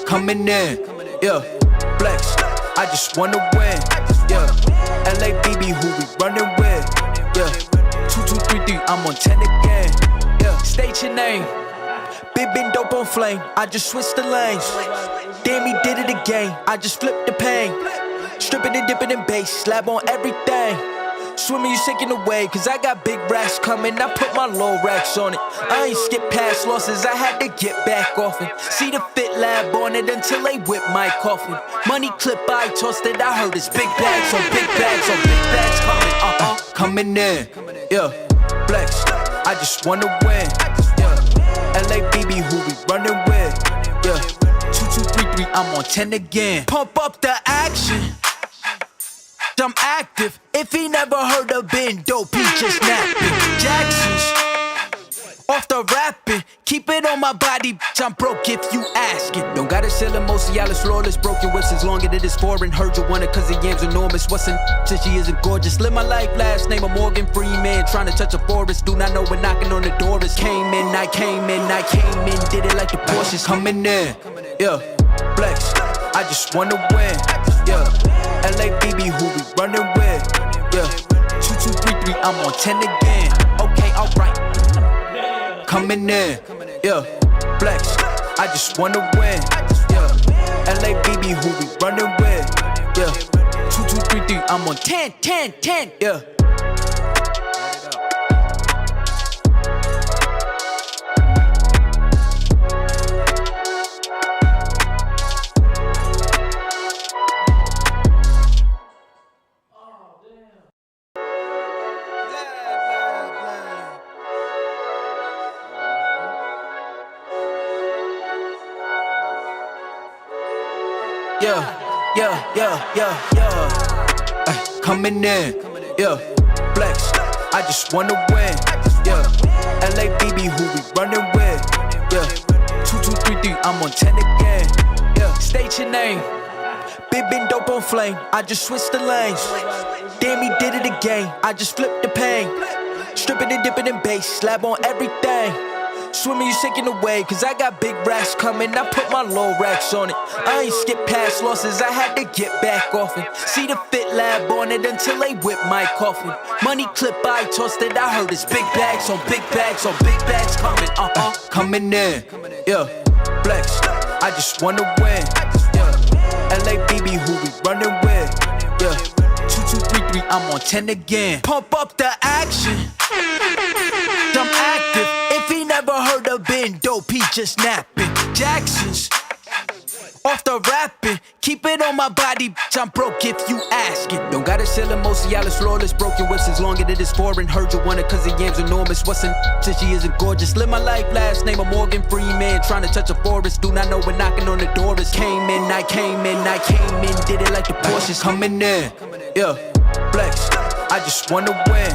Coming in, flex. I just wanna win, LABB, who we running with, 2233, I'm on 10 again, State your name, been dope on flame. I just switched the lanes. Damn, he did it again. I just flipped the pain. Stripping and dipping in bass, slab on everything. Swimming, you sinking away, cause I got big racks coming. I put my low racks on it. I ain't skip past losses, I had to get back off it. See the fit lab on it until they whip my coffin. Money clip, I tossed it, I heard it's big bags on big bags on big bags coming. Coming in, flex. I just wanna win, LABB, who we running with, 2233, I'm on 10 again. Pump up the action, I'm active. If he never heard of been dope, he just napping. Jackson's off the rapping. Keep it on my body, bitch, I'm broke if you ask it. Don't gotta sell it, most of y'all is flawless. Broken whips as long as it is foreign. Heard you want it cause the yam's enormous. What's in since she isn't gorgeous? Live my life, last name of Morgan Freeman. Trying to touch a forest, do not know when knocking on the door is. Came in, I came in, did it like the Porsches. Coming in, flex. I just wanna win, LABB, who we running with, 2233, I'm on 10 again. Okay, alright. Coming in, flex. I just wanna win, LABB, who we running with, 2233, I'm on 10, coming in, flex. I just wanna win, LABB, who we running with, 2233, I'm on 10 again, State your name, been dope on flame. I just switched the lanes. Damn, he did it again. I just flipped the pain. Stripping and dipping in bass, slab on everything. Swimming, you sinking away, cause I got big racks coming. I put my low racks on it. I ain't skip past losses, I had to get back off it. See the fit lab on it until they whip my coffin. Money clip, I tossed it, I heard it's big bags on big bags on big bags coming. Coming in, flex. I just wanna win, LABB, who we running with, 2233, I'm on 10 again. Pump up the action, I'm active. If he never heard of been dope, he just napping. Jackson's off the rapping. Keep it on my body, bitch, I'm broke if you ask it. Don't gotta sell it, most of y'all is flawless. Broken whips as long as it is foreign. Heard you want it cause the yam's enormous. What's in since she isn't gorgeous? Live my life, last name of Morgan Freeman. Trying to touch a forest, do not know when knocking on the door is. Came in, I came in, did it like the Porsches. Coming in, flex. I just wanna win,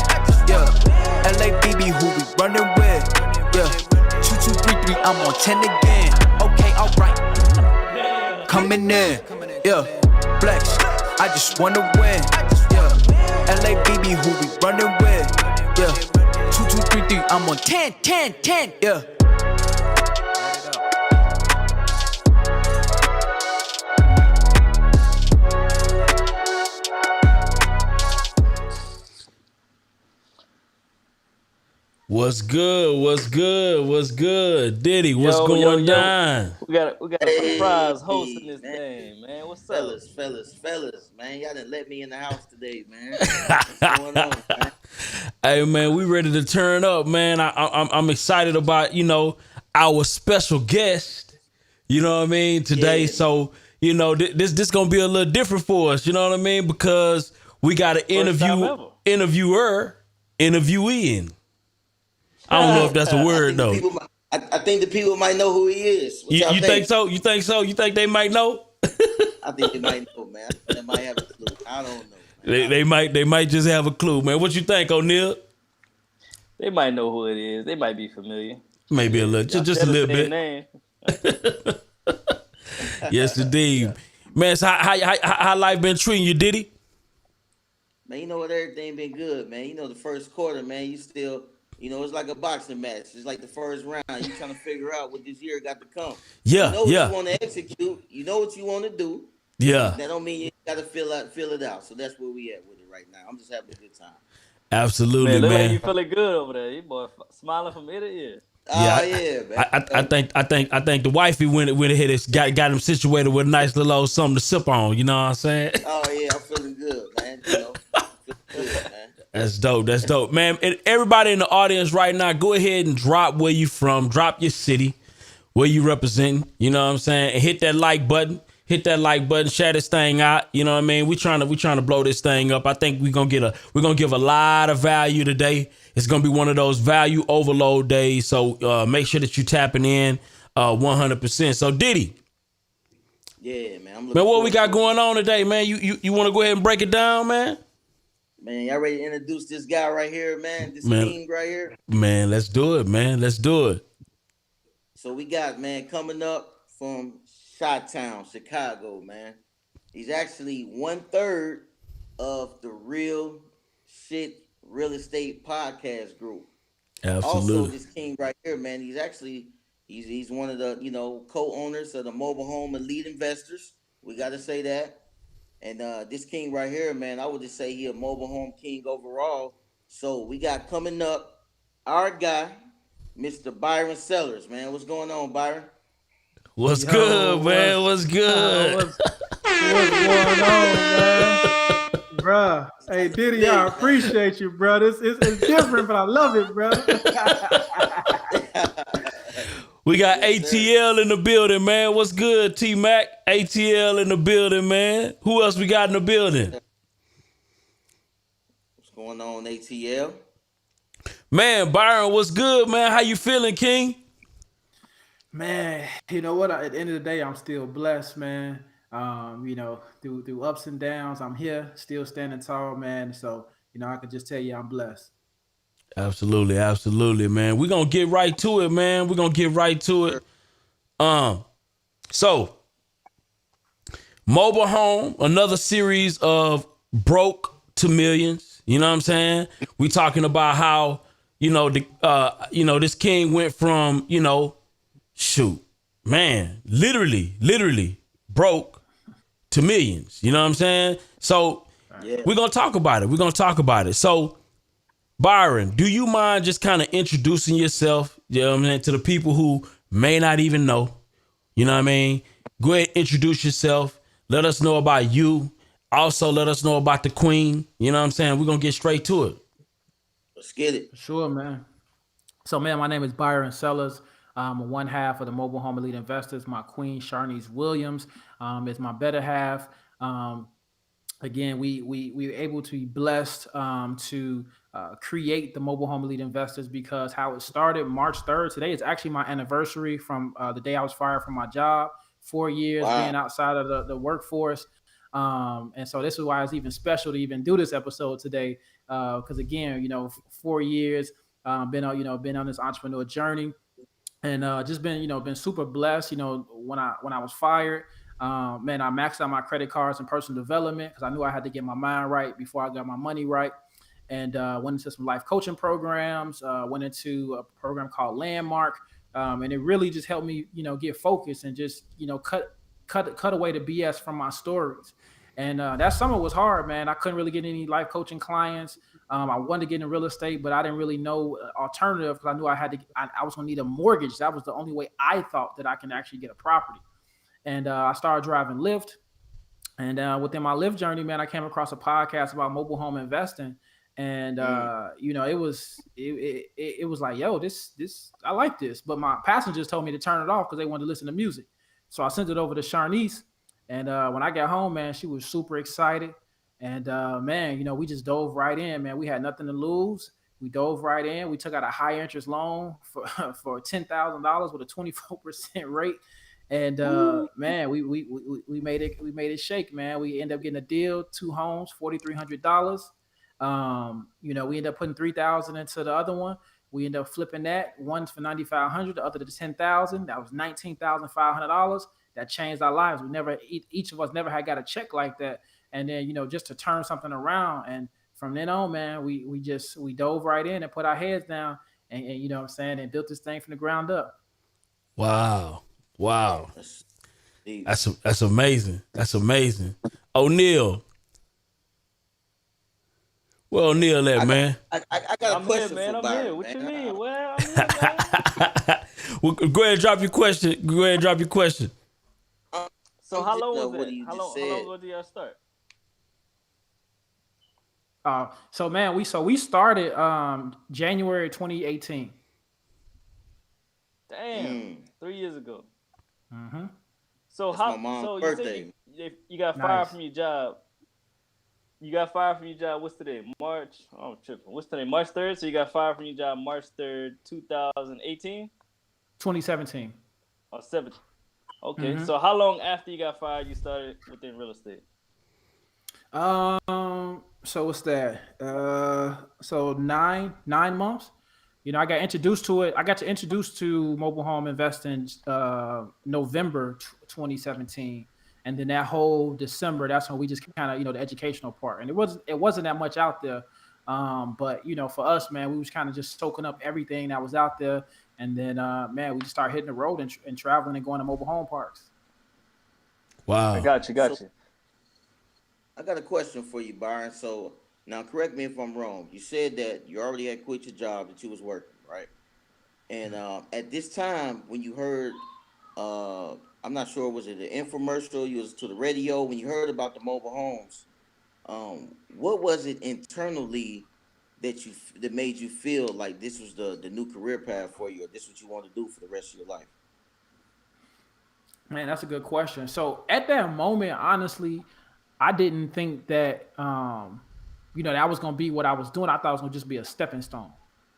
LABB, who we running with, 2233, I'm on 10 again. Okay, alright. Coming in, flex. I just wanna win, LABB, who we running with, 2233, I'm on 10, What's good? What's good? What's good? Diddy, what's going down? We got a surprise hosting this thing, man. What's up? Fellas, man. Y'all done let me in the house today, man. What's going on, man? Hey, man, we ready to turn up, man. I'm excited about, our special guest, you know what I mean, today. Yeah. So, this going to be a little different for us, you know what I mean? Because we got an interviewer interviewing. I don't know if that's a word, though. I think the people might know who he is. You think so? You think so? You think they might know? I think they might know, man. They might have a clue. I don't know, man. They might just have a clue, man. What you think, Oneil? They might know who it is. They might be familiar. Maybe a little, just a little bit. Yes, indeed. Man, so how life been treating you, Diddy? Man, you know what? Everything been good, man. The first quarter, man, you still it's like a boxing match. It's like the first round. You trying to figure out what this year got to come. You Yeah, know what you yeah, want to execute. You know what you want to do. yeah. That don't mean you got to fill it out. So that's where we at with it right now. I'm just having a good time. Absolutely, Man, look like man. you feeling good over there. You boy smiling from ear to ear. Yeah, Oh yeah, man. I think the wifey went ahead and got him situated with a nice little old something to sip on. You know what I'm saying? Oh yeah, I'm feeling good, man. Feeling good, man. That's dope. That's dope, man. And everybody in the audience right now, go ahead and drop where you from, drop your city, where you representing. You know what I'm saying? And hit that like button. Hit that like button. Share this thing out. You know what I mean? We trying to blow this thing up. I think we're gonna give a lot of value today. It's gonna be one of those value overload days. So make sure that you tapping in 100%. So Diddy, Yeah, man. I'm man, what we forward got to it. going on today, man? You want to go ahead and break it down, man? Man, y'all ready to introduce this guy right here, man? This Man. king right here. Man, let's do it, man. Let's do it. So we got, man, coming up from Chi-Town, Chicago, man. He's actually 1/3 of the Shyt real estate podcast group. Absolutely. Also, this king right here, man, he's one of the co-owners of the mobile home elite investors. We got to say that. And this king right here, man, I would just say he a mobile home king overall. So we got coming up our guy, Mr. Byron Sellers, man. What's going on, Byron? What's good, man? What's good? What's going on, man? Bruh. Hey, Diddy, I appreciate you, bro. It's different, but I love it, bro. We got ATL in the building, man. What's good, T-Mac? ATL in the building, man. Who else we got in the building? What's going on, ATL? Man, Byron, what's good, man? How you feeling, King? Man, you know what? At the end of the day, I'm still blessed, man. Through ups and downs, I'm here, still standing tall, man. So, I can just tell you I'm blessed. Absolutely, absolutely, man. We're gonna get right to it, man. We're gonna get right to it. So mobile home, another series of broke to millions. You know what I'm saying? We talking about how, this king went from, literally broke to millions. You know what I'm saying? So we're gonna talk about it. So Byron, do you mind just kind of introducing yourself, to the people who may not even know? You know what I mean? Go ahead, introduce yourself. Let us know about you. Also, let us know about the queen. You know what I'm saying? We're going to get straight to it. Let's get it. Sure, man. So, man, my name is Byron Sellers. I'm one half of the Mobile Home Elite Investors. My queen, Sharnice Williams, is my better half. Again, we were able to be blessed to create the Mobile Home Elite Investors because how it started March 3rd. Today is actually my anniversary from the day I was fired from my job. 4 years being outside of the workforce. And so this is why it's even special to even do this episode today. Because again, 4 years, been on this entrepreneur journey and just been super blessed. When I was fired, man, I maxed out my credit cards and personal development because I knew I had to get my mind right before I got my money right. And went into some life coaching programs, went into a program called Landmark. And it really just helped me, get focused and just, cut away the BS from my stories. And that summer was hard, man. I couldn't really get any life coaching clients. I wanted to get in real estate, but I didn't really know alternative because I knew I was going to need a mortgage. That was the only way I thought that I can actually get a property. And I started driving Lyft. And within my Lyft journey, man, I came across a podcast about mobile home investing. And it was like, yo, this I like this, but my passengers told me to turn it off because they wanted to listen to music. So I sent it over to Sharnice, and when I got home, man, she was super excited. And man, we just dove right in, man. We had nothing to lose. We dove right in. We took out a high interest loan for $10,000 with a 24% rate. And man, we made it shake, man. We ended up getting a deal, 2 homes, $4,300. We ended up putting $3,000 into the other one. We ended up flipping that. One's for $9,500, the other to $10,000. That was $19,500. That changed our lives. Each of us never had got a check like that. And then, just to turn something around. And from then on, man, we dove right in and put our heads down. and you know what I'm saying, and built this thing from the ground up. Wow. That's deep. That's amazing. That's amazing. Oneil. Where Oneil at, man? I got a I'm question here, man. for I'm Byron, here. What you man. mean? Well, I'm here, man. Well, go ahead and drop your question. Go ahead and drop your question. So how long was what it? you How just long said. ago did y'all start? So man, we started January 2018. Damn, 3 years ago. Mm-hmm. So That's how? my mom's So you birthday. said you got Nice. fired from your job. You got fired from your job. What's today? March. Oh, I'm tripping. What's today? March 3rd. So you got fired from your job March 3rd, 2018 2017. or 17. Okay. Mhm. So how long after you got fired you started within real estate? So what's that? So nine months. You know, I got introduced to it. I got to introduce to mobile home investing November 2017, and then that whole December, that's when we just kind of, you know, the educational part, and it wasn't that much out there. But you know, for us, man, we was kind of just soaking up everything that was out there, and then man, we just started hitting the road and traveling and going to mobile home parks. Wow. I got you. So- I got a question for you, Byron. So now, correct me if I'm wrong. You said that you already had quit your job that you was working, right? And at this time, when you heard, I'm not sure, was it an infomercial? You was to the radio when you heard about the mobile homes. What was it internally that made you feel like this was the new career path for you, or this is what you want to do for the rest of your life? Man, that's a good question. So at that moment, honestly, I didn't think that you know, that was gonna be what I was doing. I thought it was gonna just be a stepping stone,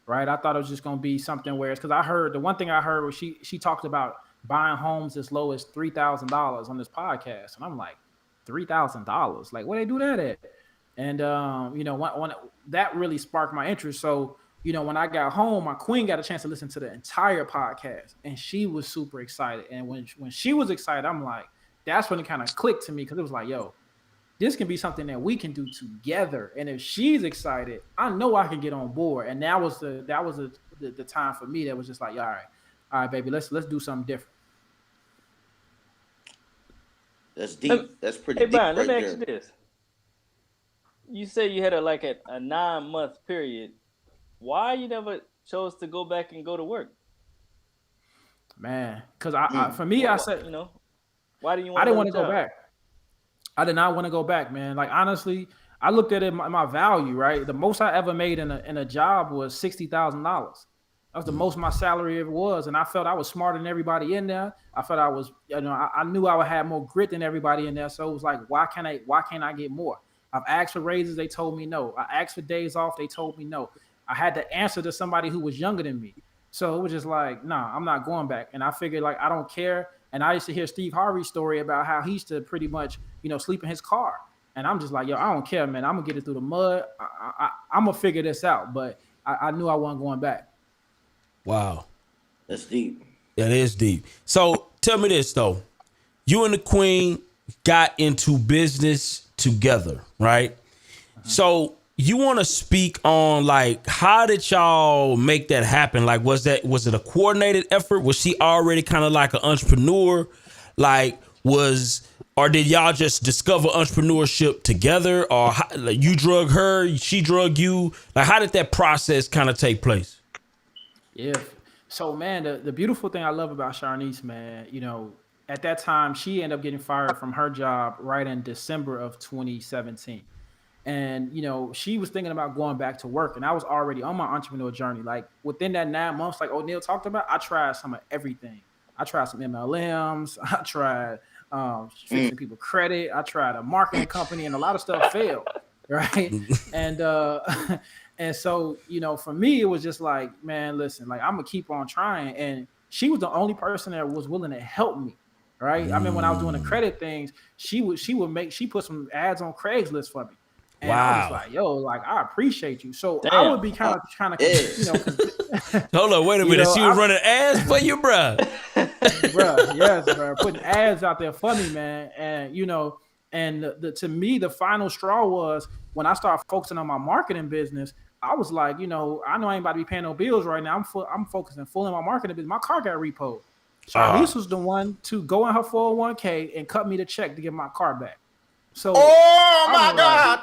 right? I thought it was just gonna be something where it's because I heard the one thing I heard was she talked about buying homes as low as $3,000 on this podcast, and I'm like, $3,000? Like, where they do that at? And you know, when that really sparked my interest. So you know, when I got home, my queen got a chance to listen to the entire podcast, and she was super excited. And when she was excited, I'm like, that's when it kind of clicked to me because it was like, yo, this can be something that we can do together. And if she's excited, I know I can get on board. And that was the time for me that was just like, all right, baby, let's do something different. That's deep. That's pretty Hey, deep Brian, right let me ask there. you this. You say you had a 9-month period. Why you never chose to go back and go to work? Man, because for me, I said, you know, why didn't you? I didn't want to go back. I did not want to go back, man. Like, honestly, I looked at it, my value, right? The most I ever made in a job was $60,000. That was the most my salary ever was. And I felt I was smarter than everybody in there. I felt I was, you know, I knew I would have more grit than everybody in there. So it was like, why can't I get more? I've asked for raises, they told me no. I asked for days off, they told me no. I had to answer to somebody who was younger than me. So it was just like, nah, I'm not going back. And I figured, like, I don't care. And I used to hear Steve Harvey's story about how he used to pretty much, you know, sleep in his car. And I'm just like, yo, I don't care, man. I'm going to get it through the mud. I'm going to figure this out. But I knew I wasn't going back. Wow. That's deep. That is deep. So tell me this, though. You and the queen got into business together, right? So you want to speak on, like, how did y'all make that happen? Like, was it a coordinated effort? Was she already kind of like an entrepreneur? Like, or did y'all just discover entrepreneurship together? Or like, you drug her, she drug you? Like, how did that process kind of take place? Yeah. So, man, the beautiful thing I love about Sharnice, man, you know, at that time, she ended up getting fired from her job right in December of 2017. And, you know, she was thinking about going back to work. And I was already on my entrepreneur journey. Like, within that 9 months, like Oneil talked about, I tried some of everything. I tried some MLMs. I tried fixing people credit. I tried a marketing company, and a lot of stuff failed, right? And and so, you know, for me, it was just like, man, listen, like, I'm going to keep on trying. And she was the only person that was willing to help me, right? I mean, when I was doing the credit things, she put some ads on Craigslist for me. And I was like, yo, like, I appreciate you. So Damn. I would be kind of, you know, Hold on, wait a minute. know, She was running ads for you, bruh. bruh, yes, bruh, putting ads out there for me, man. And, you know, and to me, the final straw was when I started focusing on my marketing business, I was like, I know I ain't about to be paying no bills right now. I'm focusing full in my marketing business. My car got repoed. Charlize was the one to go in her 401k and cut me the check to get my car back. So oh my God.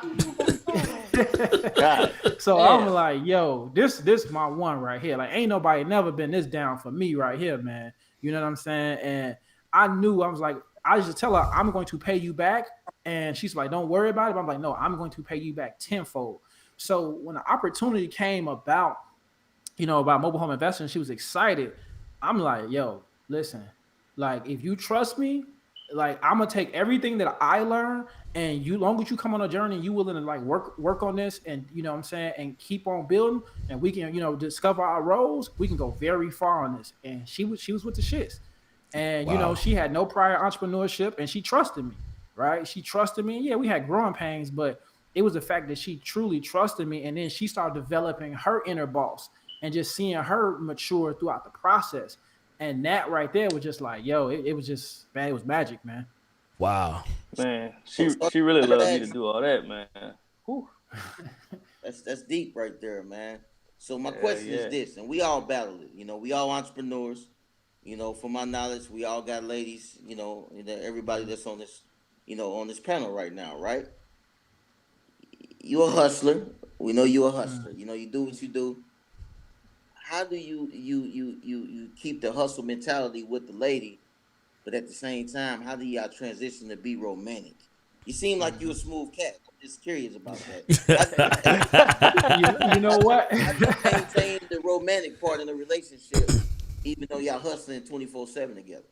So I'm like, yo, this my one right here. Like, ain't nobody never been this down for me right here, man. You know what I'm saying? And I knew, I was like, I just tell her, I'm going to pay you back. And she's like, don't worry about it. But I'm like, no, I'm going to pay you back tenfold. So when the opportunity came about mobile home investing, she was excited. I'm like, yo, listen, like, if you trust me, like, I'm gonna take everything that I learned, and long as you come on a journey, you willing to like work on this, and you know what I'm saying, and keep on building, and we can discover our roles, we can go very far on this. And she was with the shits, and she had no prior entrepreneurship, and she trusted me, right? She trusted me. Yeah, we had growing pains, but it was the fact that she truly trusted me, and then she started developing her inner boss and just seeing her mature throughout the process. And that right there was just like, yo, it was just, man, it was magic, man. Wow. Man, she really loved me to do all that, man. Whew. That's deep right there, man. So my question is this, and we all battle it. We all entrepreneurs. From my knowledge, we all got ladies, everybody that's on this, on this panel right now, right? You a hustler. We know you a hustler. You do what you do. How do you keep the hustle mentality with the lady, but at the same time, how do y'all transition to be romantic? You seem like you a smooth cat. I'm just curious about that. You know what? How do you maintain the romantic part in the relationship, even though y'all hustling 24/7 together?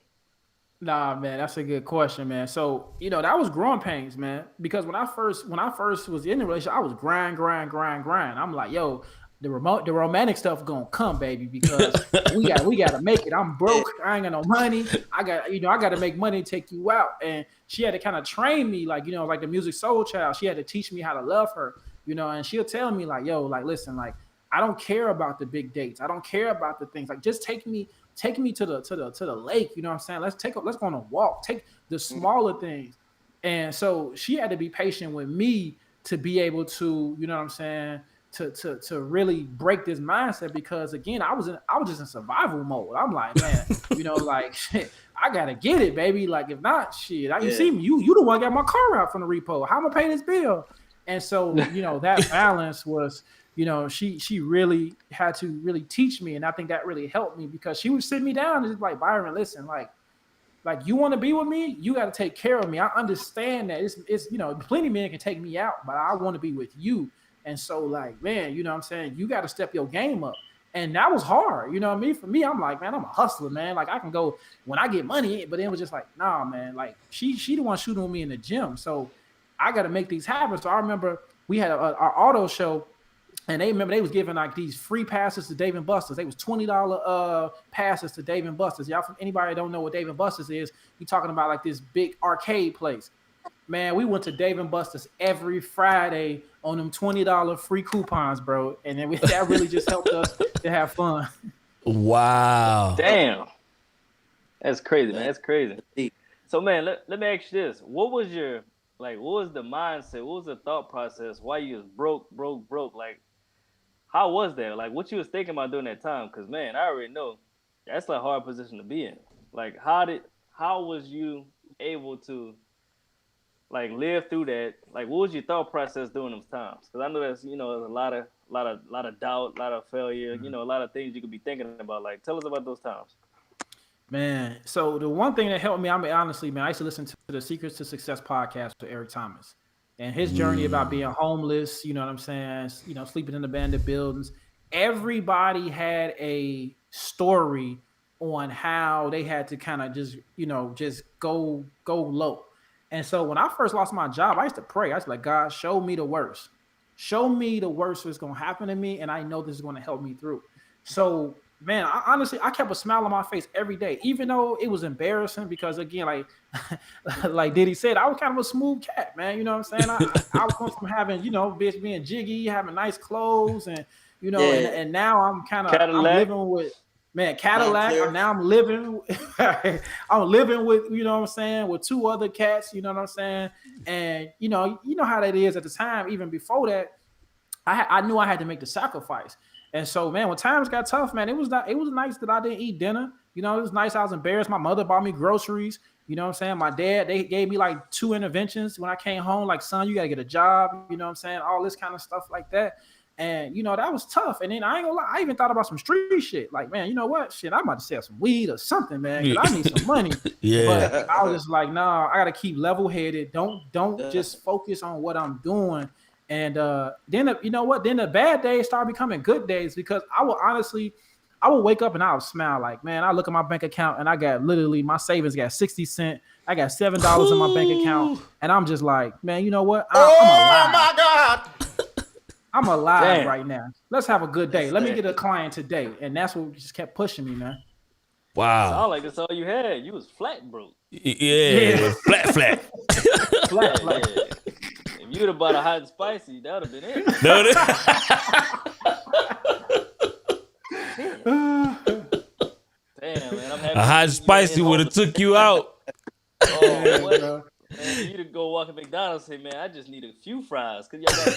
Nah, man, that's a good question, man. So, that was growing pains, man. Because when I first was in the relationship, I was grind. I'm like, yo, the romantic stuff gonna come, baby, because we gotta make it. I'm broke. I ain't got no money. I got to make money to take you out. And she had to kind of train me, like, like the music soul child. She had to teach me how to love her, and she'll tell me like, yo, like, listen, like, I don't care about the big dates. I don't care about the things. Like, just take me to the lake. You know what I'm saying? Let's go on a walk. Take the smaller things. And so she had to be patient with me to be able to, you know what I'm saying, to really break this mindset, because again, I was just in survival mode. I'm like, man, like, shit, I gotta get it, baby. Like, if not, shit, you see me, you the one got my car out from the repo. How am I pay this bill? And so, that balance was, she really had to really teach me, and I think that really helped me, because she would sit me down and just like, Byron, listen, like you want to be with me, you got to take care of me. I understand that it's plenty of men can take me out, but I want to be with you. And so, like, man, you know what I'm saying? You got to step your game up. And that was hard. You know what I mean? For me, I'm like, man, I'm a hustler, man. Like, I can go when I get money, but then it was just like, nah, man. Like, she the one shooting with me in the gym. So I got to make these happen. So I remember we had our auto show, and they was giving like these free passes to Dave & Buster's. They was $20 passes to Dave & Buster's. Y'all, from anybody that don't know what Dave & Buster's is, you talking about like this big arcade place. Man, we went to Dave & Buster's every Friday on them $20 free coupons, bro. And then that really just helped us to have fun. Wow. Damn. That's crazy, man. That's crazy. So, man, let me ask you this. What was the mindset? What was the thought process? Why you was broke? Like, how was that? Like, what you was thinking about during that time? Because, man, I already know that's like a hard position to be in. Like, how was you able to, like, live through that? Like, what was your thought process during those times? Because I know that's, there's a lot of doubt, a lot of failure, a lot of things you could be thinking about. Like, tell us about those times. Man, so the one thing that helped me, I mean, honestly, man, I used to listen to the Secrets to Success podcast with Eric Thomas, and his journey about being homeless, you know what I'm saying, sleeping in abandoned buildings. Everybody had a story on how they had to kind of just go low. And so when I first lost my job, I used to pray. I was like, God, show me the worst. Show me the worst that's going to happen to me, and I know this is going to help me through. So, man, I kept a smile on my face every day, even though it was embarrassing, because, again, like Diddy said, I was kind of a smooth cat, man. You know what I'm saying? I was from having, bitch being jiggy, having nice clothes, and, and now I'm kind of living with – man, Cadillac. Now I'm living with, you know what I'm saying, with two other cats, you know what I'm saying? And, you know how that is at the time, even before that, I knew I had to make the sacrifice. And so, man, when times got tough, man, it was nice that I didn't eat dinner. You know, it was nice. I was embarrassed. My mother bought me groceries. You know what I'm saying? My dad, they gave me like 2 interventions when I came home. Like, son, you got to get a job. You know what I'm saying? All this kind of stuff like that. And, you know, that was tough. And then I ain't gonna lie, I even thought about some street shit. Like, man, you know what? Shit, I'm about to sell some weed or something, man, because I need some money. Yeah. But I was just like, nah, I got to keep level headed. Don't just focus on what I'm doing. And then, you know what? Then the bad days start becoming good days, because I will wake up and I will smile like, man, I look at my bank account and I got literally, my savings got 60 cents. I got $7 in my bank account. And I'm just like, man, you know what? I'm alive. Oh my God. I'm alive Damn. right now. Let's have a good day. Let me get a client today. And that's what just kept pushing me, man. Wow. Sound like that's all you had. You was flat broke. Yeah. Flat. Flat. Yeah. If you'd have bought a hot and spicy, that would have been it. No, Damn, man. I'm happy. a hot and spicy would have took you out. Oh, what? Man, you to go walk at McDonald's and say, man, I just need a few fries. Cause y'all got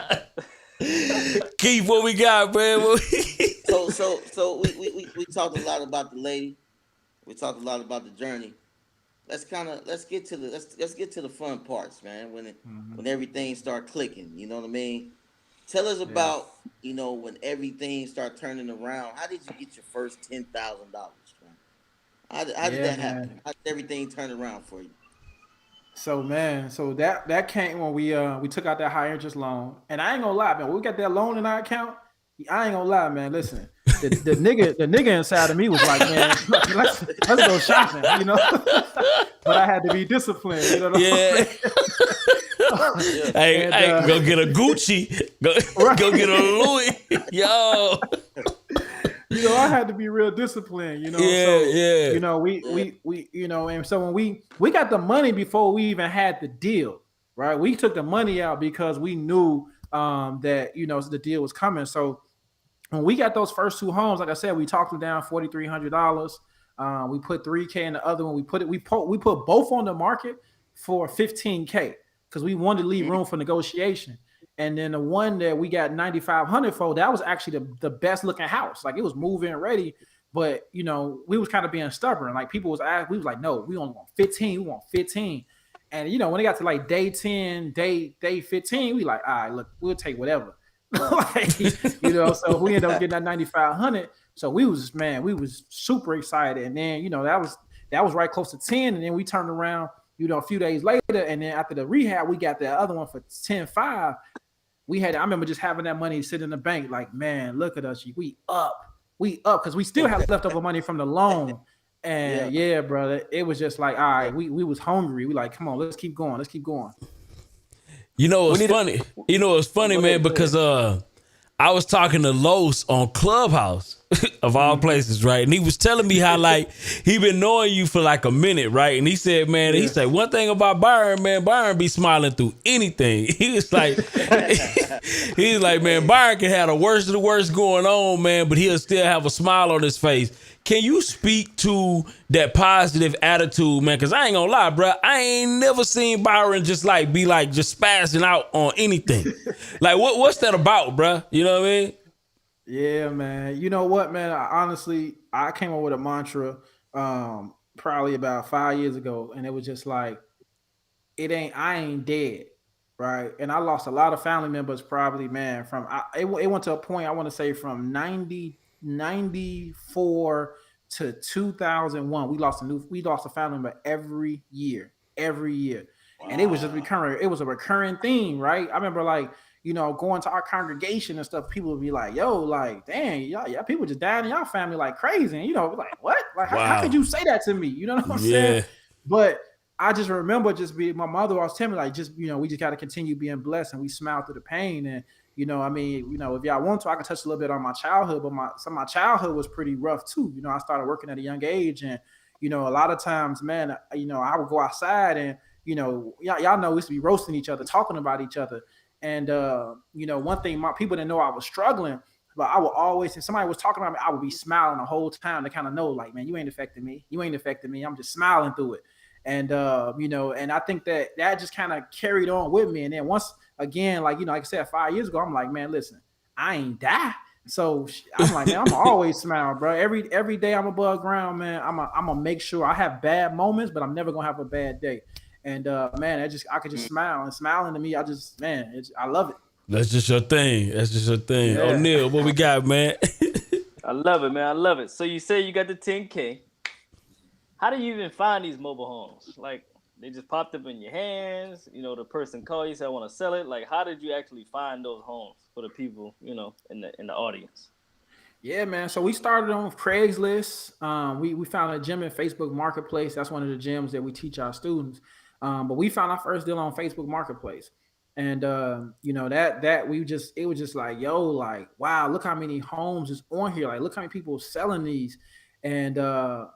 a Keith, what we got, man? So we talked a lot about the lady. We talked a lot about the journey. Let's get to the fun parts, man. When everything start clicking, you know what I mean? Tell us about, you know, when everything start turning around. How did you get your first $10,000, man? How did that happen? Man. How did everything turn around for you? So, man, that came when we took out that high interest loan. And I ain't gonna lie, man, when we got that loan in our account, I ain't gonna lie, man. Listen, the nigga inside of me was like, man, let's go shopping, you know. But I had to be disciplined, you know what I'm saying? Hey, go get a Gucci. Go get a Louis. Yo. You know, I had to be real disciplined, you know. Yeah. You know, we you know, and so when we got the money before we even had the deal, right? We took the money out because we knew that, you know, the deal was coming. So when we got those first 2 homes, like I said, we talked them down $4,300. We put $3K in the other one. We put both on the market for $15K because we wanted to leave room for negotiation. And then the one that we got $9,500 for, that was actually the best looking house. Like, it was move-in ready, but, you know, we was kind of being stubborn. Like, people was asking, we was like, no, we only want 15. We want 15. And, you know, when it got to like day 10, day 15, we like, all right, look, we'll take whatever. Like, you know, so we ended up getting that $9,500. So we was super excited. And then, you know, that was right close to 10. And then we turned around, you know, a few days later. And then after the rehab, we got the other one for 10.5. I remember just having that money sit in the bank, like, man, look at us. We up because we still had leftover money from the loan. And yeah, brother, it was just like, all right, we was hungry. We like, come on, let's keep going. You know what's funny? You know what's funny, man, because I was talking to Los on Clubhouse of all places, right? And he was telling me how, like, he been knowing you for like a minute, right? And he said, man, he said, one thing about Byron, man, Byron be smiling through anything. He was like, he's like, man, Byron can have the worst of the worst going on, man, but he'll still have a smile on his face. Can you speak to that positive attitude, man? Because I ain't gonna lie, bro. I ain't never seen Byron just like be like just spazzing out on anything. Like, what's that about, bro? You know what I mean? Yeah, man. You know what, man? I came up with a mantra probably about 5 years ago, and it was just like, I ain't dead, right? And I lost a lot of family members probably, man, it went to a point, I want to say from 94 to 2001, we lost a family member every year. Wow. And it was just recurring. It was a recurring theme, right? I remember, like, you know, going to our congregation and stuff, people would be like, yo, like, dang, y'all people just dying in y'all family like crazy. And, you know, like, what? Like, how could you say that to me? You know what I'm saying? But I just remember my mother always telling me, like, just, you know, we just got to continue being blessed, and we smile through the pain. And, you know, I mean, you know, if y'all want to, I can touch a little bit on my childhood, but my childhood was pretty rough too. You know, I started working at a young age, and, you know, a lot of times, man, you know, I would go outside and, you know, y'all know we used to be roasting each other, talking about each other. And, you know, one thing, my people didn't know I was struggling, but I would always, if somebody was talking about me, I would be smiling the whole time to kind of know, like, man, you ain't affecting me. I'm just smiling through it. And and I think that just kind of carried on with me. And then once again, like like I said, 5 years ago, I'm like, man, listen, I ain't die. So I'm like, man, I'm always smile, bro. Every day I'm above ground, man. I'm gonna make sure I have bad moments, but I'm never gonna have a bad day. And man, I could just smile, and smiling to me, I love it. That's just your thing. That's just your thing. Yeah. Oneil, what we got, man? I love it, man. I love it. So you say you got the 10K. How do you even find these mobile homes? Like, they just popped up in your hands. The person called you, said, I want to sell it. Like, how did you actually find those homes for the people, in the audience? Yeah, man. So we started on Craigslist. We found a gym in Facebook Marketplace. That's one of the gyms that we teach our students. But we found our first deal on Facebook Marketplace. And that it was just like, yo, like, wow, look how many homes is on here. Like, look how many people are selling these. And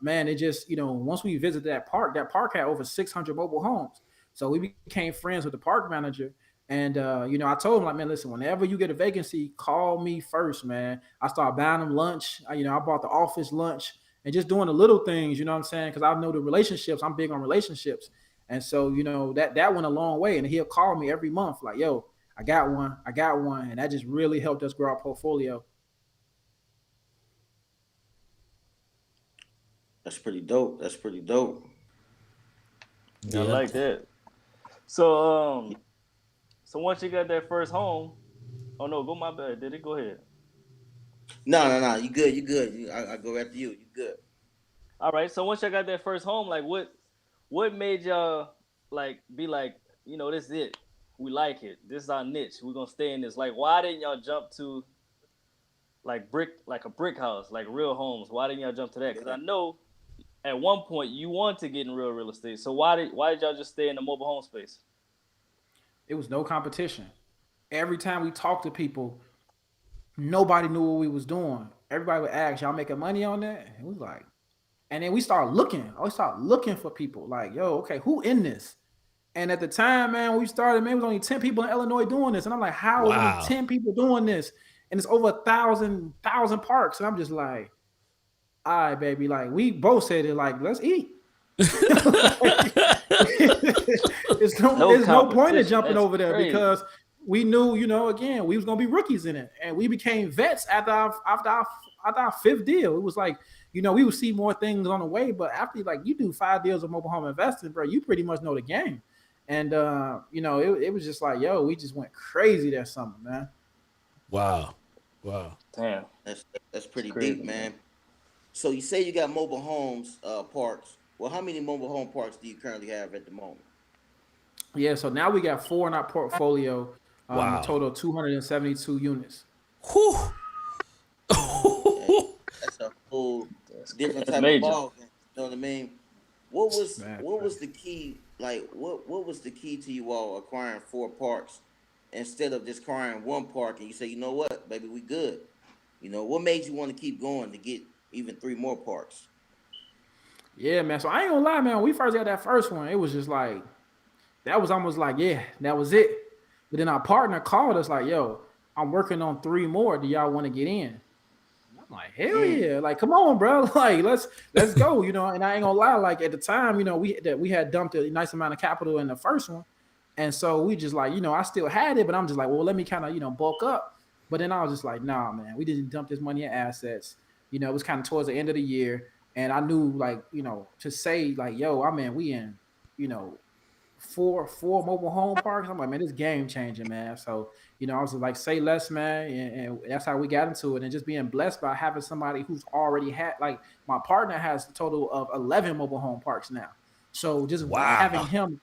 man, it just, once we visited that park had over 600 mobile homes. So we became friends with the park manager. And I told him, like, man, listen, whenever you get a vacancy, call me first, man. I started buying them lunch. I bought the office lunch and just doing the little things, you know what I'm saying? Because I know the relationships. I'm big on relationships. And so, that went a long way. And he'll call me every month like, yo, I got one. And that just really helped us grow our portfolio. That's pretty dope. Yeah. I like that. So once you got that first home, oh no, go my bad. Did it? Go ahead. No. You good. I go after you. You good. All right. So once y'all got that first home, like what made y'all like be like, this is it. We like it. This is our niche. We're gonna stay in this. Like, why didn't y'all jump to like a brick house, like real homes? Why didn't y'all jump to that? Because I know at one point you wanted to get in real estate. So why did y'all just stay in the mobile home space? It was no competition. Every time we talked to people, nobody knew what we was doing. Everybody would ask, y'all making money on that? And we was like, and then we started looking. I started looking for people like, yo, okay, who in this? And at the time, man, when we started, man, it was only 10 people in Illinois doing this. And I'm like, how is only 10 people doing this? And it's over 1,000 parks. And I'm just like, all right, baby. Like, we both said it, like, let's eat. There's no point in jumping over there because we knew, again, we was gonna be rookies in it, and we became vets after our fifth deal. It was like, we would see more things on the way, but after like you do 5 deals of mobile home investing, bro, you pretty much know the game. And it was just like, yo, we just went crazy that summer, man. Wow. Damn, that's pretty deep, man. So you say you got mobile homes parks. Well, how many mobile home parks do you currently have at the moment? Yeah, so now we got 4 in our portfolio. Wow. A total of 272 units. Whew. That's a whole different type of ball game. You know what I mean? What was the key? Like, what was the key to you all acquiring 4 parks instead of just acquiring 1 park? And you say, you know what, baby, we good. What made you want to keep going to get even 3 more parks? Yeah, man. So I ain't gonna lie, man. When we first got that first one, it was just like, that was almost like, yeah, that was it. But then our partner called us like, yo, I'm working on 3 more. Do y'all want to get in? And I'm like, hell yeah. Like, come on, bro. Like, let's go, And I ain't gonna lie, like at the time, we had dumped a nice amount of capital in the first one. And so we just like, I still had it, but I'm just like, well, let me kind of, bulk up. But then I was just like, nah, man, we didn't dump this money in assets. It was kind of towards the end of the year. And I knew, like, to say, like, yo, we in, 4 mobile home parks. I'm like, man, this game changing, man. So, I was like, say less, man. And that's how we got into it. And just being blessed by having somebody who's already had, like, my partner has a total of 11 mobile home parks now. So just having him,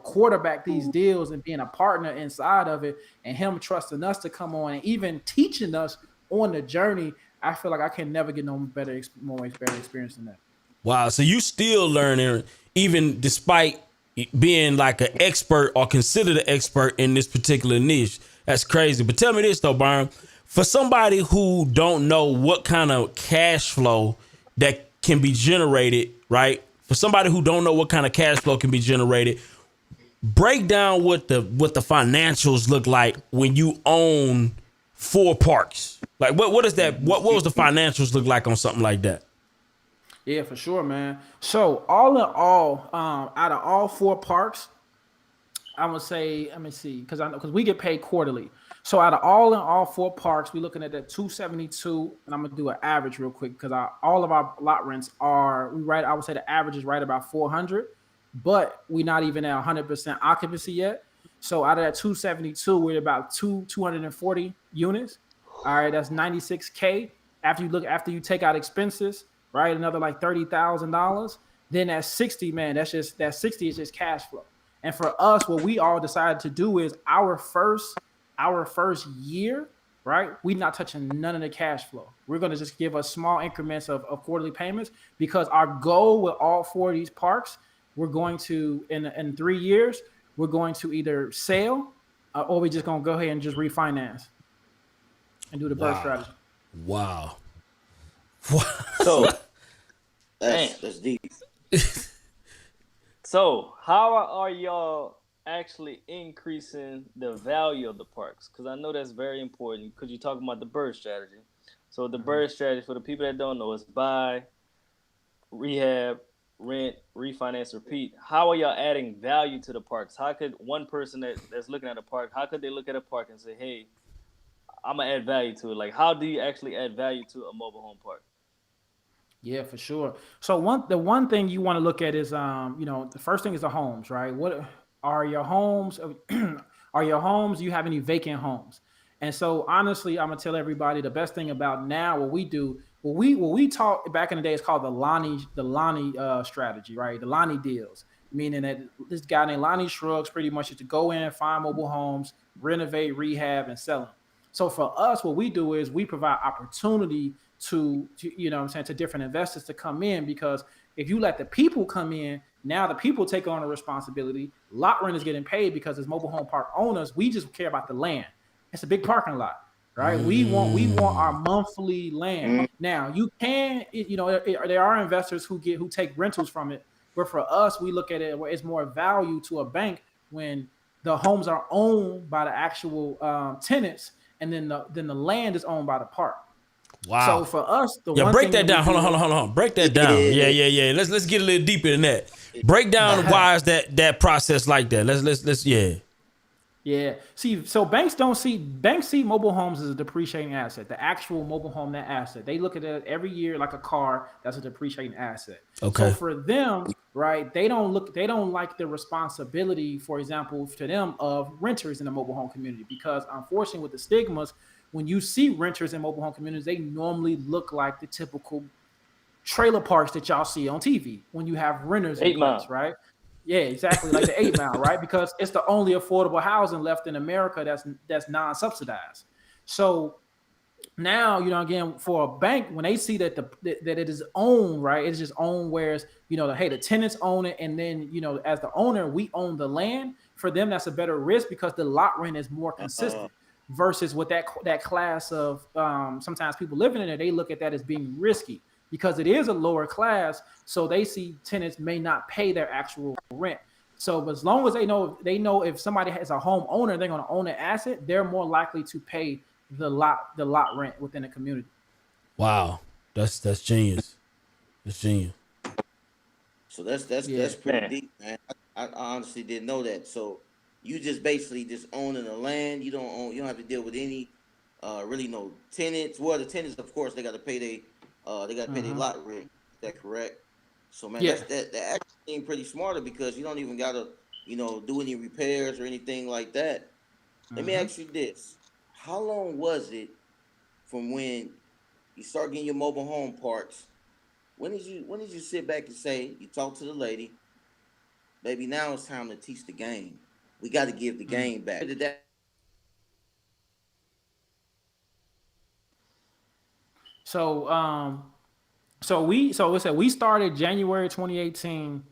quarterback these deals and being a partner inside of it and him trusting us to come on and even teaching us on the journey, I feel like I can never get no better experience than that. Wow. So you still learning, even despite being like an expert or considered an expert in this particular niche. That's crazy. But tell me this though, Byron, for somebody who don't know what kind of cash flow that can be generated, right? For somebody who don't know what kind of cash flow can be generated, break down what the financials look like when you own 4 parks. Like what is that? What was the financials look like on something like that? Yeah, for sure, man. So all in all, out of all 4 parks, I would say, let me see, because we get paid quarterly. So out of all in all 4 parks, we're looking at that 272, and I'm gonna do an average real quick because all of our lot rents are I would say the average is right about 400, but we're not even at 100% occupancy yet. So out of that 272, we're about 240 units. All right, that's 96K. After you take out expenses, right? Another like $30,000. Then that 60, man, that 60 is just cash flow. And for us, what we all decided to do is our first year, right? We're not touching none of the cash flow. We're going to just give us small increments of quarterly payments because our goal with all 4 of these parks, we're going to, in 3 years, we're going to either sell or we're just going to go ahead and just refinance and do the burst strategy. Wow. So, That's deep. so how are y'all actually increasing the value of the parks? Because I know that's very important. Because you're talking about the bird strategy. So the bird strategy, for the people that don't know, is buy, rehab, rent, refinance, repeat. How are y'all adding value to the parks? How could one person that's looking at a park, how could they look at a park and say, hey, I'm gonna add value to it? Like, how do you actually add value to a mobile home park? Yeah, for sure. So the one thing you want to look at is the first thing is the homes, right? What are your homes? Are your homes? Do you have any vacant homes? And so honestly, I'm gonna tell everybody the best thing about now what we do, what we taught back in the day is called the Lonnie strategy, right? The Lonnie deals, meaning that this guy named Lonnie Shrugs pretty much is to go in, find mobile homes, renovate, rehab, and sell them. So for us, what we do is we provide opportunity to what I'm saying, to different investors to come in, because if you let the people come in, now the people take on the responsibility. Lot rent is getting paid because as mobile home park owners, we just care about the land. It's a big parking lot, right? We want our monthly land. Now you can, there are investors who take rentals from it, but for us, we look at it where it's more value to a bank when the homes are owned by the actual tenants, and then the land is owned by the park. Wow. So for us, break that down. Hold on. Break that down. Yeah. Let's get a little deeper than that. Break down why is that process like that. Let's Yeah. See, so banks see mobile homes as a depreciating asset. The actual mobile home, that asset. They look at it every year like a car that's a depreciating asset. Okay. So for them, right, they don't like the responsibility, for example, to them of renters in the mobile home community, because unfortunately with the stigmas, when you see renters in mobile home communities, they normally look like the typical trailer parks that y'all see on TV when you have renters in place, right? Yeah, exactly, like the 8 Mile, right? Because it's the only affordable housing left in America that's non-subsidized. So now, again, for a bank, when they see that that it is owned, right? It's just owned, whereas hey, the tenants own it, and then as the owner, we own the land. For them, that's a better risk because the lot rent is more consistent. Versus with that class of sometimes people living in there, they look at that as being risky because it is a lower class. So they see tenants may not pay their actual rent. So as long as they know if somebody has a home owner, they're going to own an asset, they're more likely to pay the lot rent within the community. Wow, that's genius. That's genius. So that's pretty deep, man. I honestly didn't know that. So you just basically just owning the land. You don't have to deal with any really no tenants. Well, the tenants, of course, they got to pay their lot rent. Is that correct? So man, that actually seemed pretty smarter because you don't even gotta do any repairs or anything like that. Let me ask you this: how long was it from when you start getting your mobile home parks? When did you sit back and say, you talk to the lady, baby, now it's time to teach the game. We got to give the game back. So we started January 2018.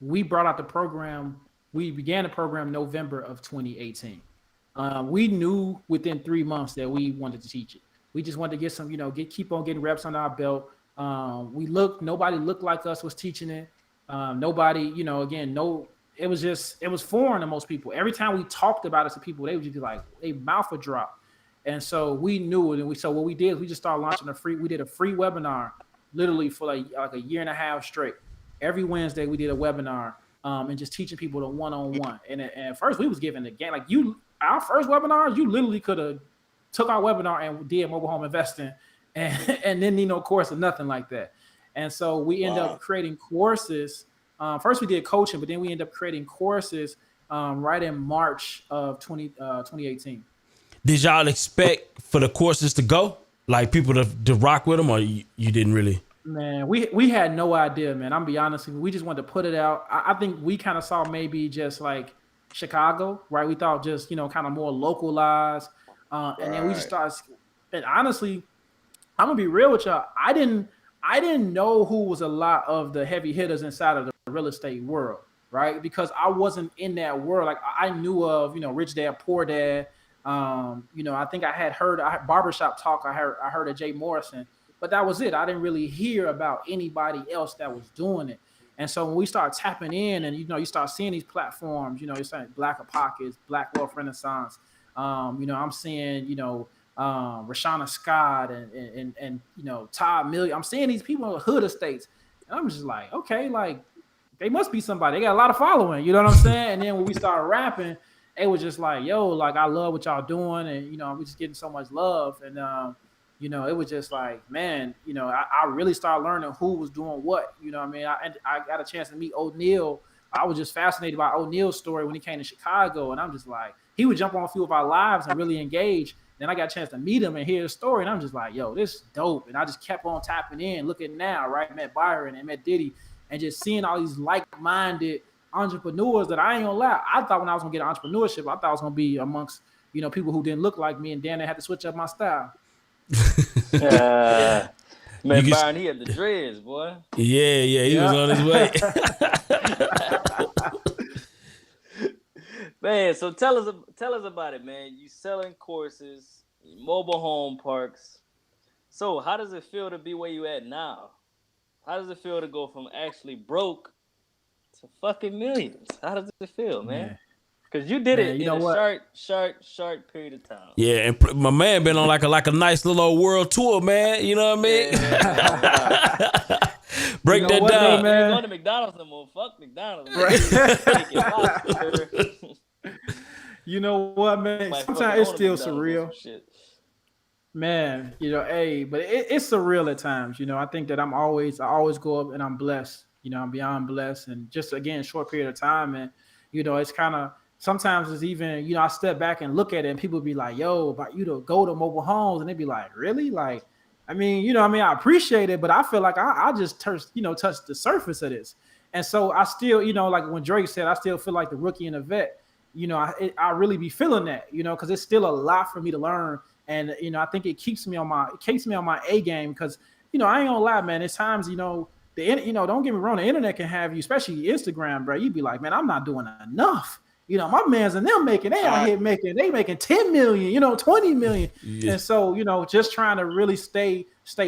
We brought out the program. We began the program November of 2018. We knew within 3 months that we wanted to teach it. We just wanted to get some, keep on getting reps under our belt. Nobody looked like us was teaching it. Nobody, it was foreign to most people. Every time we talked about it to people, they would just be like, they mouth would drop. And so we knew it. So what we did is we just started launching we did a free webinar literally for like a year and a half straight. Every Wednesday we did a webinar, and just teaching people the one-on-one. And at first we was giving the game like our first webinars, you literally could have took our webinar and did mobile home investing, and didn't need no course or nothing like that. And so we end up creating courses. First we did coaching, but then we end up creating courses right in March of 2018. Did y'all expect for the courses to go? Like people to rock with them, or you didn't really? Man, we had no idea, man. I'm gonna be honest with you. We just wanted to put it out. I think we kind of saw maybe just like Chicago, right? We thought just, kind of more localized. And then we just started. And honestly, I'm gonna be real with y'all. I didn't know who was a lot of the heavy hitters inside of the real estate world, right? Because I wasn't in that world. Like I knew of, Rich Dad, Poor Dad. I think I had heard barbershop talk. I heard of Jay Morrison, but that was it. I didn't really hear about anybody else that was doing it. And so when we start tapping in, and you start seeing these platforms, you're saying Black Pockets, Black Wealth Renaissance. I'm seeing, Rashana Scott and Todd Million. I'm seeing these people in the hood estates, and I'm just like, okay, like they must be somebody. They got a lot of following. You know what I'm saying? And then when we started rapping, it was just like, yo, like I love what y'all doing, and we just getting so much love, and it was just like, man, I really started learning who was doing what. I got a chance to meet Oneil. I was just fascinated by Oneil's story when he came to Chicago, and I'm just like, he would jump on a few of our lives and really engage. Then I got a chance to meet him and hear his story, and I'm just like, yo, this is dope. And I just kept on tapping in. Look at now, right? Met Byron and met Diddy, and just seeing all these like-minded entrepreneurs that I ain't gonna lie. I thought when I was gonna get entrepreneurship, I thought I was gonna be amongst people who didn't look like me, and then I had to switch up my style. Man, Byron, he had the dreads, boy. Yeah, he was on his way. Man, so tell us about it, man. You selling courses, mobile home parks. So how does it feel to be where you at now? How does it feel to go from actually broke to fucking millions? How does it feel, man? Because you did it in a short period of time. Yeah, and my man been on like a nice little old world tour, man. You know what I mean? Yeah. Break that down, man. You're going to McDonald's no more. Fuck McDonald's. You know what, man? Sometimes it's still surreal. Man, but it's surreal at times. I think that I always go up and I'm blessed. I'm beyond blessed, and just again, short period of time, and it's kind of sometimes it's even I step back and look at it, and people be like, "Yo, about you to go to mobile homes," and they be like, "Really?" Like, I I appreciate it, but I feel like I just touched the surface of this, and so I still like when Drake said, I still feel like the rookie and the vet. I really be feeling that, because it's still a lot for me to learn, and I think it keeps me on my A game, because I ain't gonna lie, man. It's times don't get me wrong, the internet can have you, especially Instagram, bro. You'd be like, man, I'm not doing enough. My mans and them they out here making 10 million, 20 million. Yeah. And so, just trying to really stay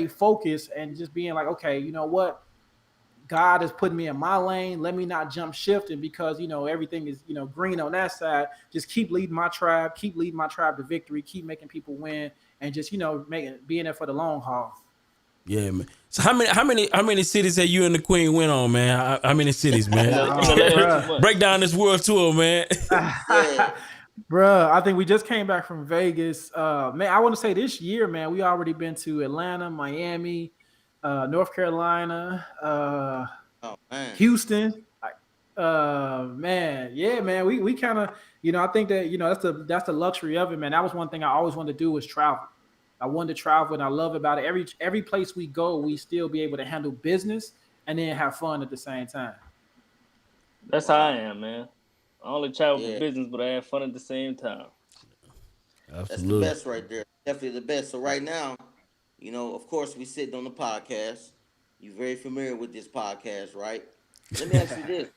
focused and just being like, okay, you know what? God has put me in my lane. Let me not jump shift. And because, everything is, green on that side, just keep leading my tribe to victory, keep making people win, and just, being there for the long haul. Yeah, man. So how many cities have you and the Queen went on, man? How many cities, man? Break down this world tour, man. Bruh, I think we just came back from Vegas. Man, I want to say this year, man, we already been to Atlanta, Miami, North Carolina, Houston. Man, yeah, man. We kind of, I think that that's the luxury of it, man. That was one thing I always wanted to do, was travel. I wanted to travel, and I love about it. Every place we go, we still be able to handle business and then have fun at the same time. That's how I am, man. I only travel for business, but I have fun at the same time. Absolutely. That's the best right there. Definitely the best. So right now, of course, we sitting on the podcast. You're very familiar with this podcast, right? Let me ask you this.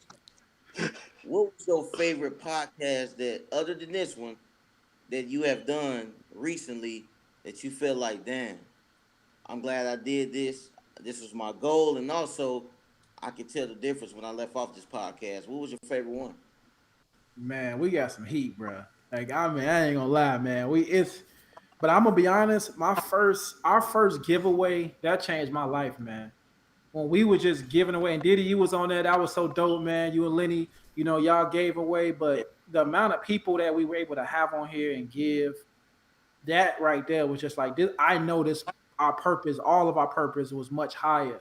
What was your favorite podcast that, other than this one, that you have done recently that you feel like, damn, I'm glad I did this. This was my goal. And also, I can tell the difference when I left off this podcast. What was your favorite one? Man, we got some heat, bro. Like, I ain't gonna lie, man. But I'm gonna be honest. Our first giveaway that changed my life, man. when we were just giving away, and Diddy, you was on that. That was so dope, man. You and Lenny, y'all gave away, but the amount of people that we were able to have on here and give, that right there was just like this. I know this, our purpose, all of our purpose was much higher.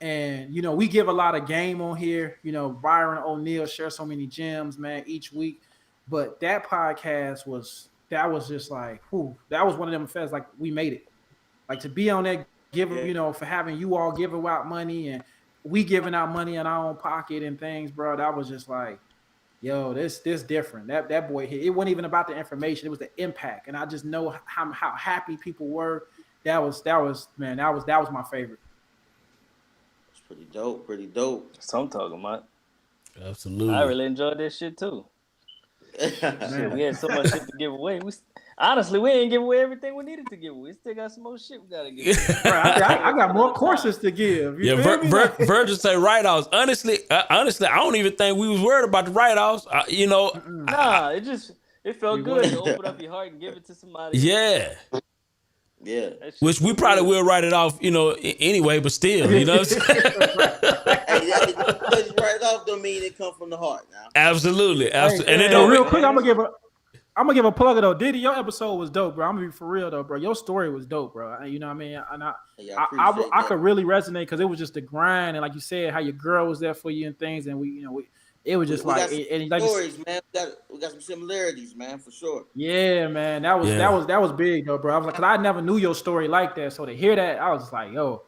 And we give a lot of game on here. Byron, Oneil share so many gems, man, each week. But that podcast was just like, whew, that was one of them fests. Like, we made it. Like, to be on that, for having you all giving out money and we giving out money in our own pocket and things, bro. That was just like, yo, this different. That boy here. It wasn't even about the information. It was the impact. And I just know how happy people were. That was man. That was my favorite. It's pretty dope. Pretty dope. That's what I'm talking about. Absolutely. I really enjoyed this shit too. Shit, we had so much shit to give away. Honestly, we ain't give away everything we needed to give away. We still got some more shit we gotta give away. Bro, I got more courses to give. Virgil say write-offs. Honestly, I don't even think we was worried about the write-offs. Nah, it felt good to open up your heart and give it to somebody. Yeah. Yeah. Which we probably will write it off, anyway, but still, you know what I'm saying? Hey, right off don't mean it come from the heart now. Absolutely. Hey, and it real quick, I'm gonna give a plug though. Diddy, your episode was dope, bro. I'm gonna be for real though, bro. Your story was dope, bro. You know what I mean? And I could really resonate because it was just the grind and, like you said, how your girl was there for you and things, and it was just like stories, man. We got some similarities, man, for sure. Yeah, man. That was big though, bro. I was like, 'cause I never knew your story like that. So to hear that, I was just like, yo,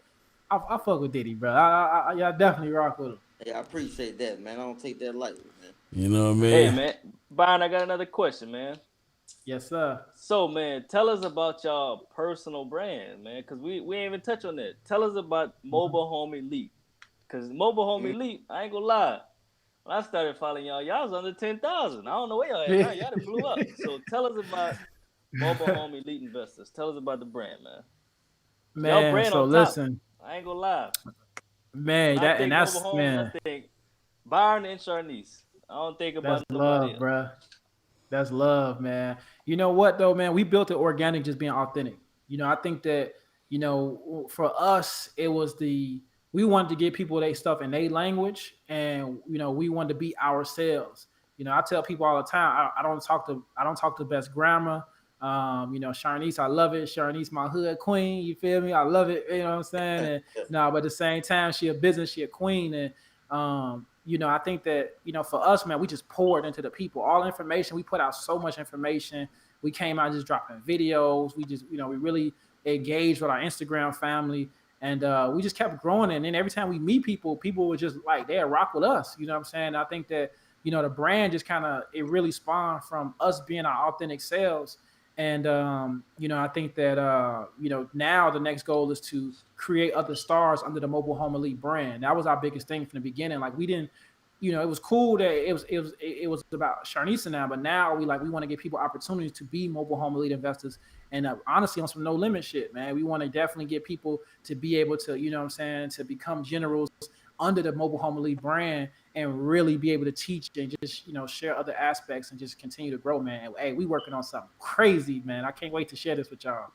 I fuck with Diddy, bro. I definitely rock with him. Yeah, I appreciate that, man. I don't take that lightly, man. You know what I mean? Hey, man. Byron, I got another question, man. Yes, sir. So, man, tell us about y'all personal brand, man, because we ain't even touch on that. Tell us about Mobile Home Elite, because Mobile Home Elite, I ain't gonna lie, when I started following y'all was under 10,000. I don't know where y'all at now. Y'all done blew up. So tell us about Mobile Home Elite Investors. Tell us about the brand, man. Man, y'all brand so on top. listen. I ain't gonna lie. Man, that's Mobile Home, man. I think Byron and Sharnice. I don't think about That's nobody love, else. bro. That's love, man. You know what though, man? We built it organic, just being authentic. I think that for us, it was we wanted to give people their stuff in their language, and we wanted to be ourselves. I tell people all the time, I don't talk to best grammar. Sharnice, I love it. Sharnice, my hood queen. You feel me? I love it. You know what I'm saying? And but at the same time, she a business, she a queen, and I think that for us, man, we just poured into the people. All information, we put out so much information. We came out just dropping videos. We just we really engaged with our Instagram family. And we just kept growing. And then every time we meet people were just like, they'll rock with us. You know what I'm saying? I think that, the brand just it really spawned from us being our authentic selves. And, I think that, now the next goal is to create other stars under the Mobile Home Elite brand. That was our biggest thing from the beginning. Like, we didn't, it was cool that it was about Sharnice now, but now we want to give people opportunities to be Mobile Home Elite investors. And honestly, on some no limit shit, man, we want to definitely get people to be able to, to become generals under the Mobile Home Elite brand and really be able to teach and just, share other aspects and just continue to grow, man. And, hey, we working on something crazy, man. I can't wait to share this with y'all.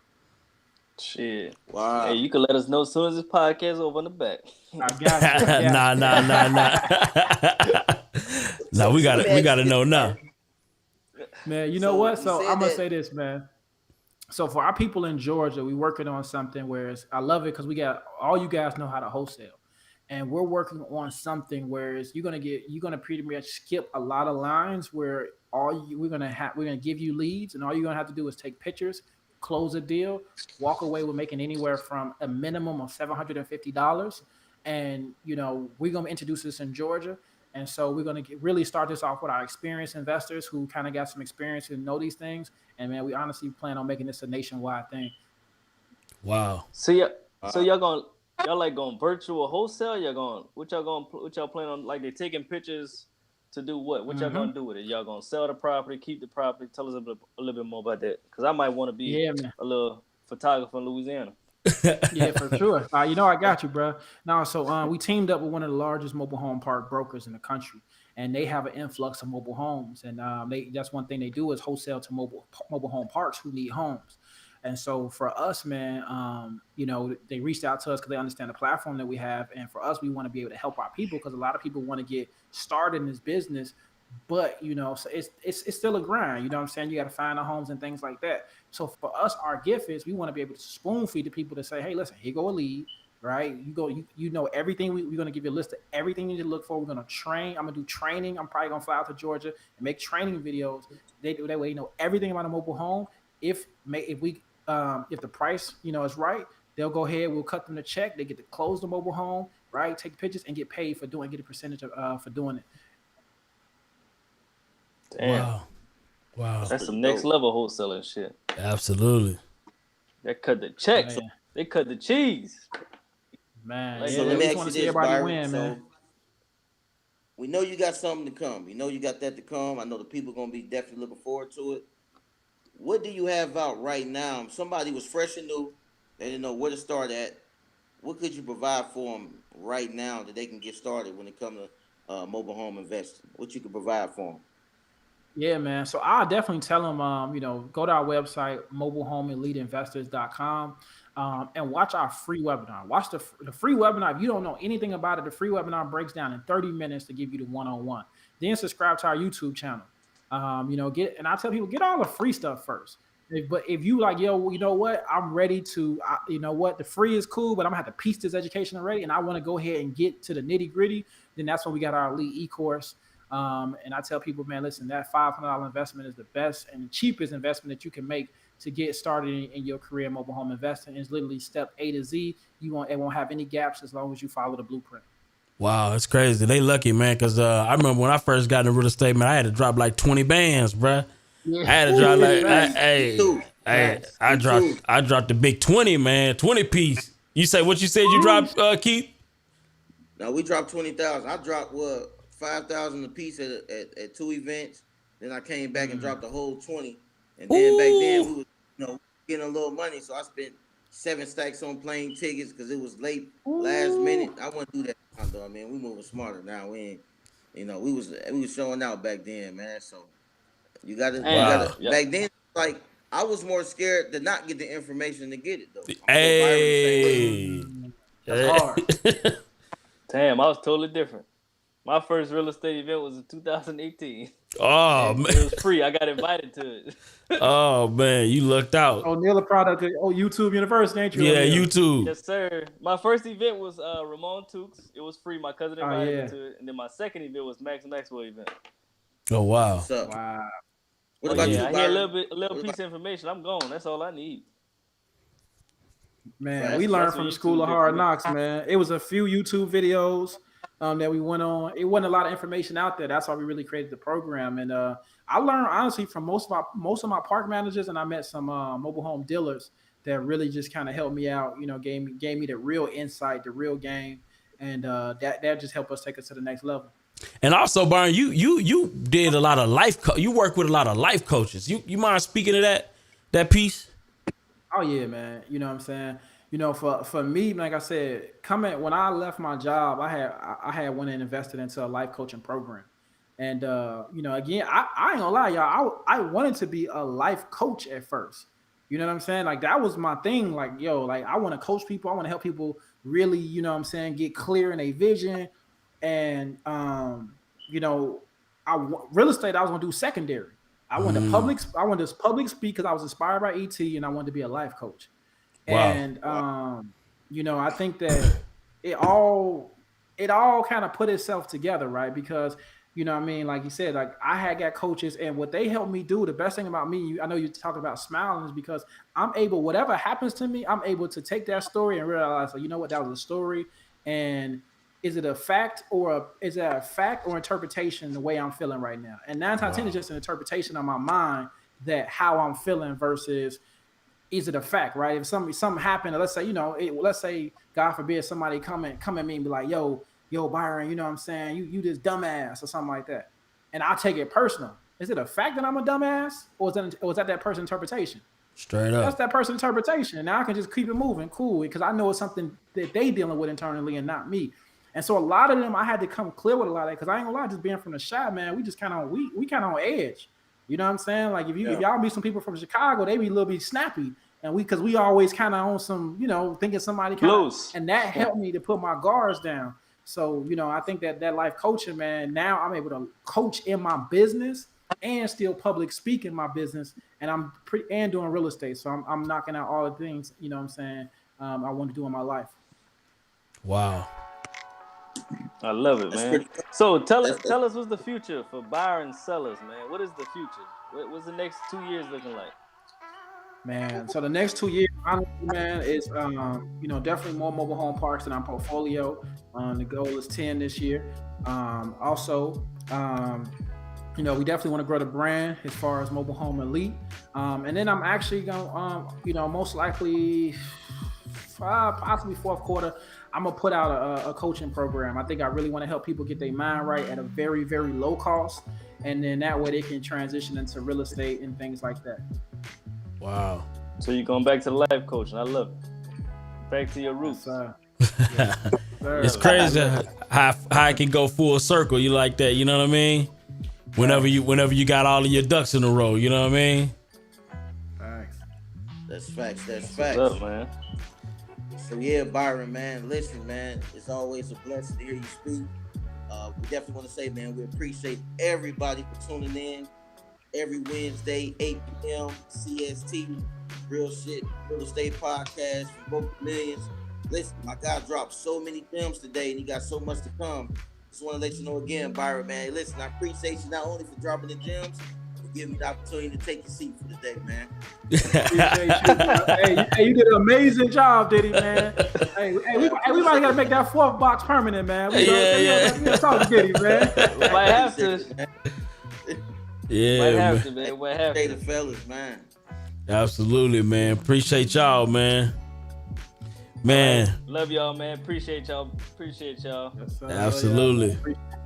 Shit. Wow. Hey, you can let us know as soon as this podcast over on the back. I got you. Nah. No, we gotta know now. Man, you know what? So I'm gonna say this, man. So for our people in Georgia, we're working on something where I love it because we got all you guys know how to wholesale. And we're working on something where you're gonna pretty much skip a lot of lines where we're gonna give you leads, and all you're gonna have to do is take pictures, close a deal, walk away with making anywhere from a minimum of $750. And we're gonna introduce this in Georgia. And so we're going to really start this off with our experienced investors who kind of got some experience and know these things. And man, we honestly plan on making this a nationwide thing. Wow. So y'all going virtual wholesale? What y'all plan on? Like, they're taking pictures to do what? What y'all gonna do with it? Y'all gonna sell the property, keep the property? Tell us a little bit more about that, because I might want to be a little photographer in Louisiana. Yeah, for sure. I got you, bro. Now, so we teamed up with one of the largest mobile home park brokers in the country, and they have an influx of mobile homes. And that's one thing they do is wholesale to mobile home parks who need homes. And so for us, man, they reached out to us because they understand the platform that we have. And for us, we want to be able to help our people because a lot of people want to get started in this business. But so it's still a grind. You know what I'm saying? You got to find the homes and things like that. So for us, our gift is we want to be able to spoon feed the people to say, hey, listen, here go a lead, right? You go, you know everything. We're going to give you a list of everything you need to look for. We're going to train. I'm going to do training. I'm probably going to fly out to Georgia and make training videos. That way, everything about a mobile home. If the price, is right, they'll go ahead. We'll cut them the check. They get to close the mobile home, right? Take pictures and get paid get a percentage for doing it. Damn. Wow. That's some next level wholesaling shit. Absolutely. They cut the checks. Man. They cut the cheese. Man, So let me ask you this, Byron. Win, man. We know you got something to come. We know you got that to come. I know the people are going to be definitely looking forward to it. What do you have out right now? Somebody was fresh and new. They didn't know where to start at. What could you provide for them right now that they can get started when it comes to mobile home investing? What you could provide for them? Yeah, man. So I'll definitely tell them, go to our website, mobilehomeeliteinvestors.com, and watch our free webinar. Watch the free webinar. If you don't know anything about it, the free webinar breaks down in 30 minutes to give you the one-on-one. Then subscribe to our YouTube channel. And I tell people, get all the free stuff first. But if you like, yo, you know what? I'm ready to, the free is cool, but I'm going to have to piece this education already, and I want to go ahead and get to the nitty-gritty, then that's when we got our elite e-course. And I tell people, man, listen, that $500 investment is the best and the cheapest investment that you can make to get started in your career in mobile home investing. It's literally step A to Z. It won't have any gaps as long as you follow the blueprint. Wow, it's crazy. They lucky, man, because I remember when I first got into real estate, man, I had to drop like 20 bands, bruh. Yeah. I had to drop I dropped the big 20, man, 20 piece. You say what you said you dropped, Keith? No, we dropped 20,000. I dropped 5,000 a piece at 2 events. Then I came back and dropped the whole 20. And then back then we was getting a little money, so I spent 7 stacks on plane tickets because it was late, last minute. I wouldn't do that now, though. I mean, we moving smarter now. We ain't, we was showing out back then, man. So you gotta back then, like I was more scared to not get the information to get it though. Hey, that's hard. Damn, I was totally different. My first real estate event was in 2018. Oh, man. It was free. I got invited to it. Oh, man. You lucked out. Oneil, a product of YouTube University, ain't you? Yeah, Oneil? YouTube. Yes, sir. My first event was Ramon Tukes. It was free. My cousin invited me to it. And then my second event was Max Maxwell event. Oh, wow. What's up? Wow. What about you, I Byron? hear a little piece of information. I'm gone. That's all I need. Man, we learned from the School of Hard Knocks, man. It was a few YouTube videos that we went on. It wasn't a lot of information out there. That's why we really created the program. And I learned honestly from most of my park managers, and I met some mobile home dealers that really just kind of helped me out. Gave me the real insight, the real game, and that just helped us take us to the next level. And also, Byron, you did a lot of you work with a lot of life coaches. You mind speaking to that piece? Oh yeah, man. You know what I'm saying? For me, like I said, when I left my job, I had went and invested into a life coaching program. And again, I ain't gonna lie, y'all, I wanted to be a life coach at first. You know what I'm saying? Like that was my thing. Like, I want to coach people. I want to help people really, get clear in a vision. And real estate, I was gonna do secondary. I wanted to public speak because I was inspired by ET, and I wanted to be a life coach. Wow. And I think that it all kind of put itself together, right? Because like you said, like I had got coaches, and what they helped me do, the best thing about me, I know you talk about smiling, is because I'm able, whatever happens to me, I'm able to take that story and realize, like, you know what, that was a story, and is it a fact or interpretation the way I'm feeling right now? And 9 times 10 is just an interpretation of my mind that how I'm feeling versus is it a fact, right? If something happened, let's say, let's say, God forbid, somebody come at me and be like, yo, Byron, you know what I'm saying? You this dumbass or something like that. And I take it personal. Is it a fact that I'm a dumbass or is that person's interpretation? Straight up. That's that person's interpretation. Now I can just keep it moving, cool, because I know it's something that they dealing with internally and not me. And so a lot of them, I had to come clear with a lot of that, because I ain't gonna lie, just being from the Shyt, man, we just kind of on edge. You know what I'm saying? Like if y'all meet some people from Chicago, they be a little bit snappy. And because we always kind of on some, thinking somebody kind of, Close. and that helped me to put my guards down. So, I think that life coaching, man, now I'm able to coach in my business and still public speak in my business, and I'm doing real estate. So I'm knocking out all the things, what I'm saying, I want to do in my life. Wow. I love it, That's man. pretty cool. So tell us what's the future for Byron Sellers, man. What is the future? What's the next 2 years looking like? Man, so the next 2 years, honestly, man, is definitely more mobile home parks in our portfolio. The goal is 10 this year. Also, we definitely want to grow the brand as far as Mobile Home Elite. And then I'm actually going to, most likely, possibly fourth quarter, I'm going to put out a coaching program. I think I really want to help people get their mind right at a very, very low cost. And then that way they can transition into real estate and things like that. Wow. So you're going back to the life coaching. I love it. Back to your roots. Yes, It's crazy how it can go full circle. You like that, you know what I mean? Whenever you got all of your ducks in a row, you know what I mean? That's facts. That's What's facts. up, man? So yeah, Byron, man, listen, man, it's always a blessing to hear you speak. We definitely want to say, man, we appreciate everybody for tuning in every Wednesday, 8 p.m. CST, Real Shit, Real Estate Podcast from Broke Millions. Listen, my guy dropped so many gems today, and he got so much to come. Just want to let you know again, Byron, man. Listen, I appreciate you not only for dropping the gems, but giving me the opportunity to take your seat for the day, man. Hey, you did an amazing job, Diddy, man. Hey, we might gotta make that fourth box permanent, man. We gotta talk to Diddy, man. We might have to. Yeah, Might have man. to, man. Might have Hey, to. the fellas, man. Absolutely, man. Appreciate y'all, man. Man. Love y'all, man. Appreciate y'all. Yes, sir. Absolutely. Appreciate